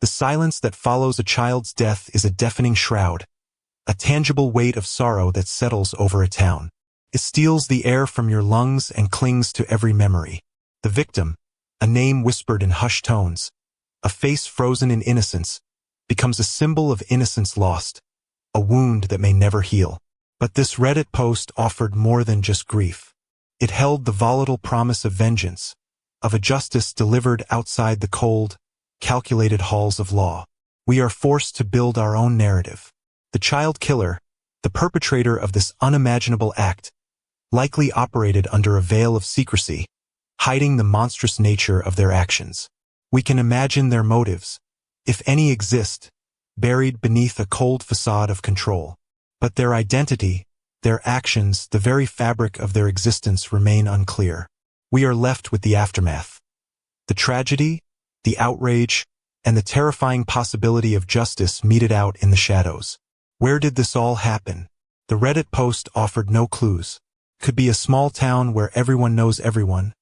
The silence that follows a child's death is a deafening shroud, a tangible weight of sorrow that settles over a town. It steals the air from your lungs and clings to every memory. The victim, a name whispered in hushed tones, a face frozen in innocence, becomes a symbol of innocence lost, a wound that may never heal. But this Reddit post offered more than just grief. It held the volatile promise of vengeance, of a justice delivered outside the cold, calculated halls of law. We are forced to build our own narrative. The child killer, the perpetrator of this unimaginable act, likely operated under a veil of secrecy, hiding the monstrous nature of their actions. We can imagine their motives, if any exist, buried beneath a cold facade of control. But their identity, their actions, the very fabric of their existence remain unclear. We are left with the aftermath. The tragedy, the outrage, and the terrifying possibility of justice meted out in the shadows. Where did this all happen? The Reddit post offered no clues. Could be a small town where everyone knows everyone,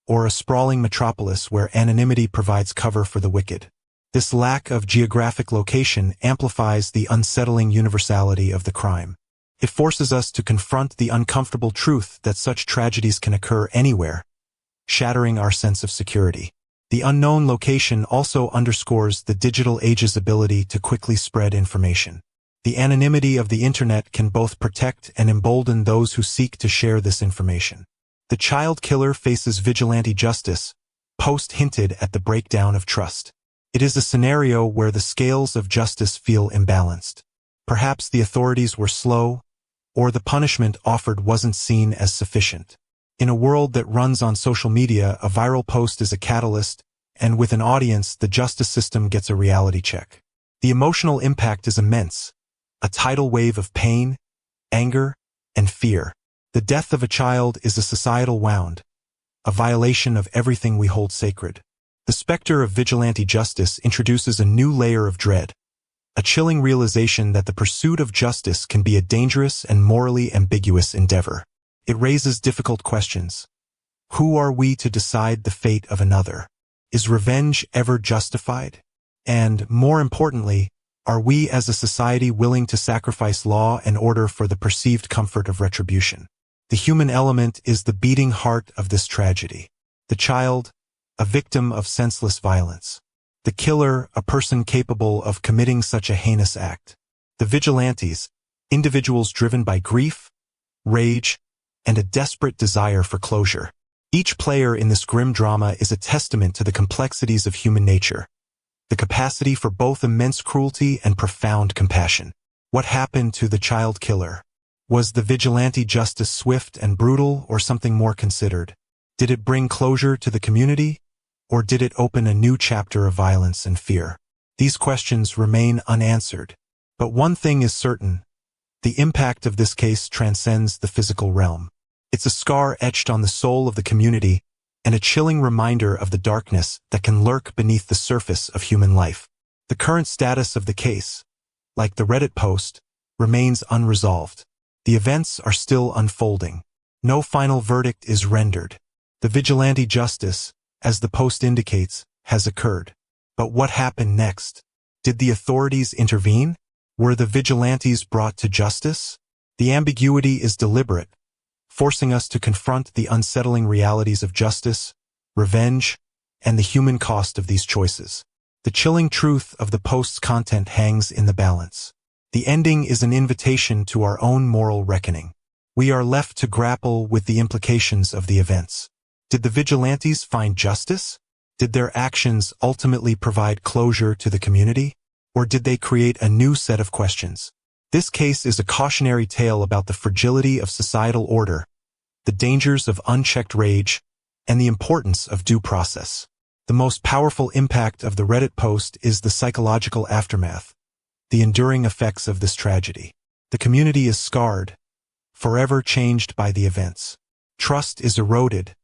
or a sprawling metropolis where anonymity provides cover for the wicked. This lack of geographic location amplifies the unsettling universality of the crime. It forces us to confront the uncomfortable truth that such tragedies can occur anywhere, shattering our sense of security. The unknown location also underscores the digital age's ability to quickly spread information. The anonymity of the internet can both protect and embolden those who seek to share this information. The child killer faces vigilante justice. Post hinted at the breakdown of trust. It is a scenario where the scales of justice feel imbalanced. Perhaps the authorities were slow, or the punishment offered wasn't seen as sufficient. In a world that runs on social media, a viral post is a catalyst, and with an audience, the justice system gets a reality check. The emotional impact is immense, a tidal wave of pain, anger, and fear. The death of a child is a societal wound, a violation of everything we hold sacred. The specter of vigilante justice introduces a new layer of dread, a chilling realization that the pursuit of justice can be a dangerous and morally ambiguous endeavor. It raises difficult questions. Who are we to decide the fate of another? Is revenge ever justified? And, more importantly, are we as a society willing to sacrifice law and order for the perceived comfort of retribution? The human element is the beating heart of this tragedy. The child, a victim of senseless violence. The killer, a person capable of committing such a heinous act. The vigilantes, individuals driven by grief, rage, and a desperate desire for closure. Each player in this grim drama is a testament to the complexities of human nature, the capacity for both immense cruelty and profound compassion. What happened to the child killer? Was the vigilante justice swift and brutal, or something more considered? Did it bring closure to the community, or did it open a new chapter of violence and fear? These questions remain unanswered. But one thing is certain: the impact of this case transcends the physical realm. It's a scar etched on the soul of the community, and a chilling reminder of the darkness that can lurk beneath the surface of human life. The current status of the case, like the Reddit post, remains unresolved. The events are still unfolding. No final verdict is rendered. The vigilante justice, as the post indicates, has occurred. But what happened next? Did the authorities intervene? Were the vigilantes brought to justice? The ambiguity is deliberate, forcing us to confront the unsettling realities of justice, revenge, and the human cost of these choices. The chilling truth of the post's content hangs in the balance. The ending is an invitation to our own moral reckoning. We are left to grapple with the implications of the events. Did the vigilantes find justice? Did their actions ultimately provide closure to the community? Or did they create a new set of questions? This case is a cautionary tale about the fragility of societal order, the dangers of unchecked rage, and the importance of due process. The most powerful impact of the Reddit post is the psychological aftermath, the enduring effects of this tragedy. The community is scarred, forever changed by the events. Trust is eroded,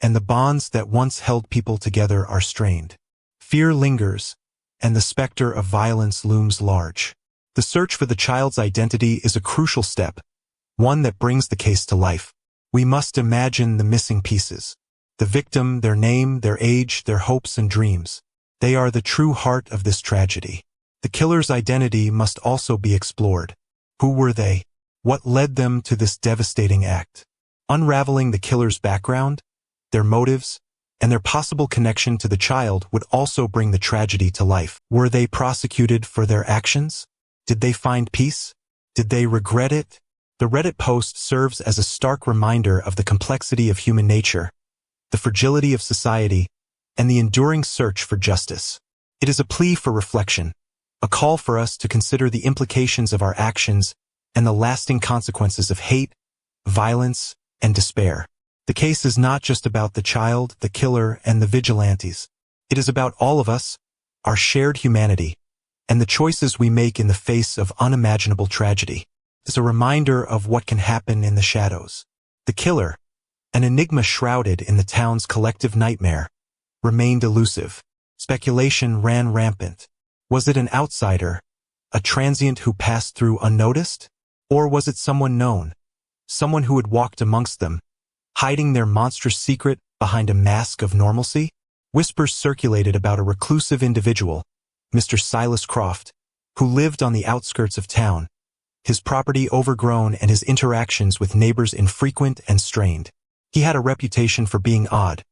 and the bonds that once held people together are strained. Fear lingers, and the specter of violence looms large. The search for the child's identity is a crucial step, one that brings the case to life. We must imagine the missing pieces: the victim, their name, their age, their hopes and dreams. They are the true heart of this tragedy. The killer's identity must also be explored. Who were they? What led them to this devastating act? Unraveling the killer's background, their motives, and their possible connection to the child would also bring the tragedy to life. Were they prosecuted for their actions? Did they find peace? Did they regret it? The Reddit post serves as a stark reminder of the complexity of human nature, the fragility of society, and the enduring search for justice. It is a plea for reflection, a call for us to consider the implications of our actions and the lasting consequences of hate, violence, and despair. The case is not just about the child, the killer, and the vigilantes. It is about all of us, our shared humanity, and the choices we make in the face of unimaginable tragedy. It is a reminder of what can happen in the shadows. The killer, an enigma shrouded in the town's collective nightmare, remained elusive. Speculation ran rampant. Was it an outsider, a transient who passed through unnoticed? Or was it someone known, someone who had walked amongst them, hiding their monstrous secret behind a mask of normalcy? Whispers circulated about a reclusive individual, Mr. Silas Croft, who lived on the outskirts of town, his property overgrown and his interactions with neighbors infrequent and strained. He had a reputation for being odd,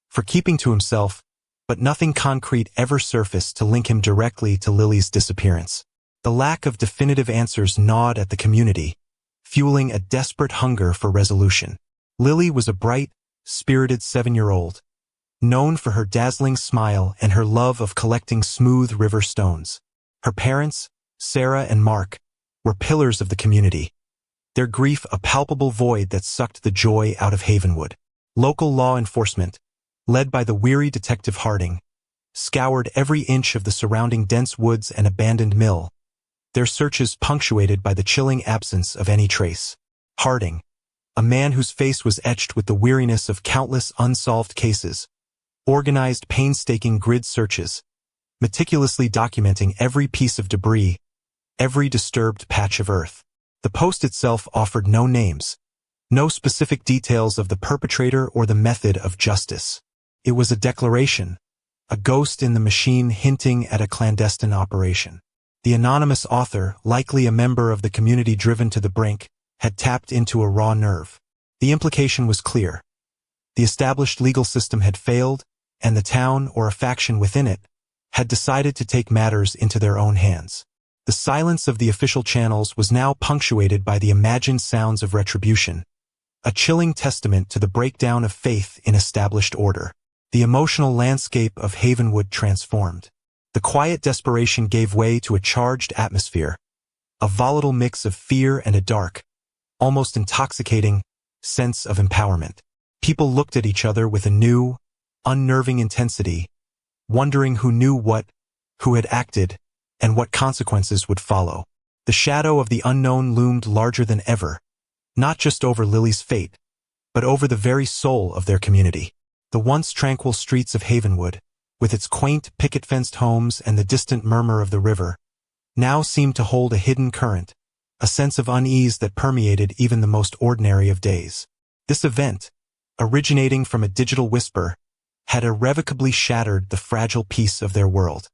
for keeping to himself, but nothing concrete ever surfaced to link him directly to Lily's disappearance. The lack of definitive answers gnawed at the community, fueling a desperate hunger for resolution. Lily was a bright, spirited 7-year-old, known for her dazzling smile and her love of collecting smooth river stones. Her parents, Sarah and Mark, were pillars of the community, their grief a palpable void that sucked the joy out of Havenwood. Local law enforcement, led by the weary Detective Harding, scoured every inch of the surrounding dense woods and abandoned mill, their searches punctuated by the chilling absence of any trace. Harding, a man whose face was etched with the weariness of countless unsolved cases, organized painstaking grid searches, meticulously documenting every piece of debris, every disturbed patch of earth. The post itself offered no names, no specific details of the perpetrator or the method of justice. It was a declaration, a ghost in the machine hinting at a clandestine operation. The anonymous author, likely a member of the community driven to the brink, had tapped into a raw nerve. The implication was clear. The established legal system had failed, and the town, or a faction within it, had decided to take matters into their own hands. The silence of the official channels was now punctuated by the imagined sounds of retribution, a chilling testament to the breakdown of faith in established order. The emotional landscape of Havenwood transformed. The quiet desperation gave way to a charged atmosphere, a volatile mix of fear and a dark, almost intoxicating, sense of empowerment. People looked at each other with a new, unnerving intensity, wondering who knew what, who had acted, and what consequences would follow. The shadow of the unknown loomed larger than ever, not just over Lily's fate, but over the very soul of their community. The once tranquil streets of Havenwood, with its quaint picket-fenced homes and the distant murmur of the river, now seemed to hold a hidden current, a sense of unease that permeated even the most ordinary of days. This event, originating from a digital whisper, had irrevocably shattered the fragile peace of their world.